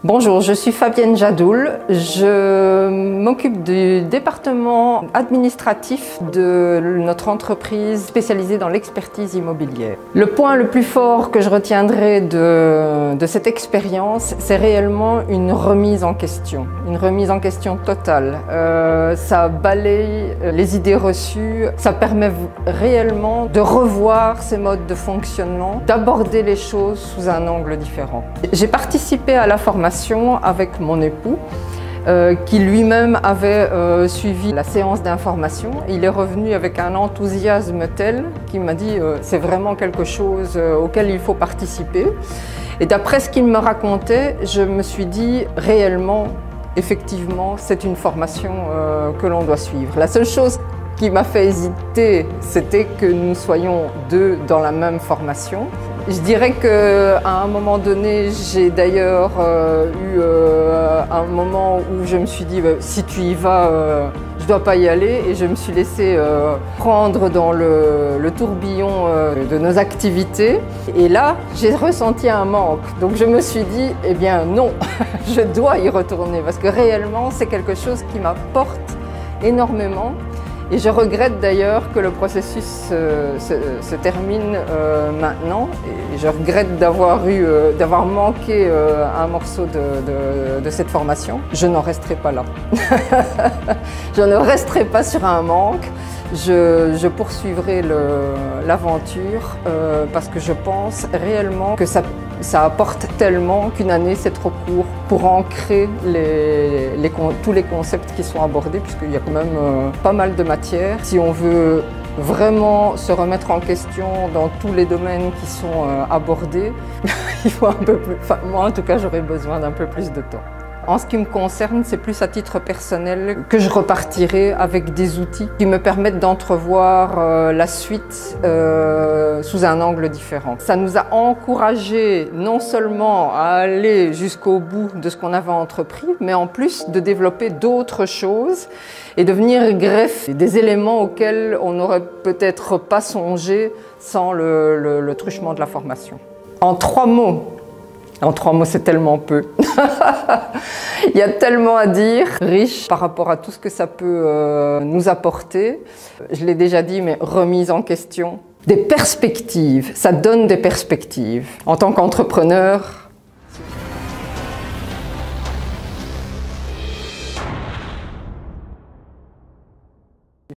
Bonjour, je suis Fabienne Jadoul. Je m'occupe du département administratif de notre entreprise spécialisée dans l'expertise immobilière. Le point le plus fort que je retiendrai de cette expérience, c'est réellement une remise en question totale. Ça balaye les idées reçues, ça permet réellement de revoir ces modes de fonctionnement, d'aborder les choses sous un angle différent. J'ai participé à la formation avec mon époux qui lui-même avait suivi la séance d'information. Il est revenu avec un enthousiasme tel qu'il m'a dit c'est vraiment quelque chose auquel il faut participer. Et d'après ce qu'il me racontait, je me suis dit réellement, effectivement, c'est une formation que l'on doit suivre. La seule chose qui m'a fait hésiter, c'était que nous soyons deux dans la même formation. Je dirais qu'à un moment donné, j'ai d'ailleurs eu un moment où je me suis dit si tu y vas, je ne dois pas y aller, et je me suis laissée prendre dans le tourbillon de nos activités. Et là, j'ai ressenti un manque. Donc je me suis dit, eh bien non, je dois y retourner parce que réellement, c'est quelque chose qui m'apporte énormément. Et je regrette d'ailleurs que le processus se termine maintenant. Et je regrette d'avoir manqué un morceau de cette formation. Je n'en resterai pas là. Je ne resterai pas sur un manque. Je poursuivrai l'aventure parce que je pense réellement que ça apporte tellement qu'une année c'est trop court pour ancrer tous les concepts qui sont abordés, puisqu'il y a quand même pas mal de matière. Si on veut vraiment se remettre en question dans tous les domaines qui sont abordés, il faut un peu plus, enfin, moi en tout cas j'aurais besoin d'un peu plus de temps. En ce qui me concerne, c'est plus à titre personnel que je repartirai avec des outils qui me permettent d'entrevoir la suite sous un angle différent. Ça nous a encouragés non seulement à aller jusqu'au bout de ce qu'on avait entrepris, mais en plus de développer d'autres choses et de venir greffer des éléments auxquels on n'aurait peut-être pas songé sans le truchement de la formation. En trois mots, c'est tellement peu. Il y a tellement à dire, riche par rapport à tout ce que ça peut nous apporter. Je l'ai déjà dit, mais remise en question. Des perspectives, ça donne des perspectives. En tant qu'entrepreneur,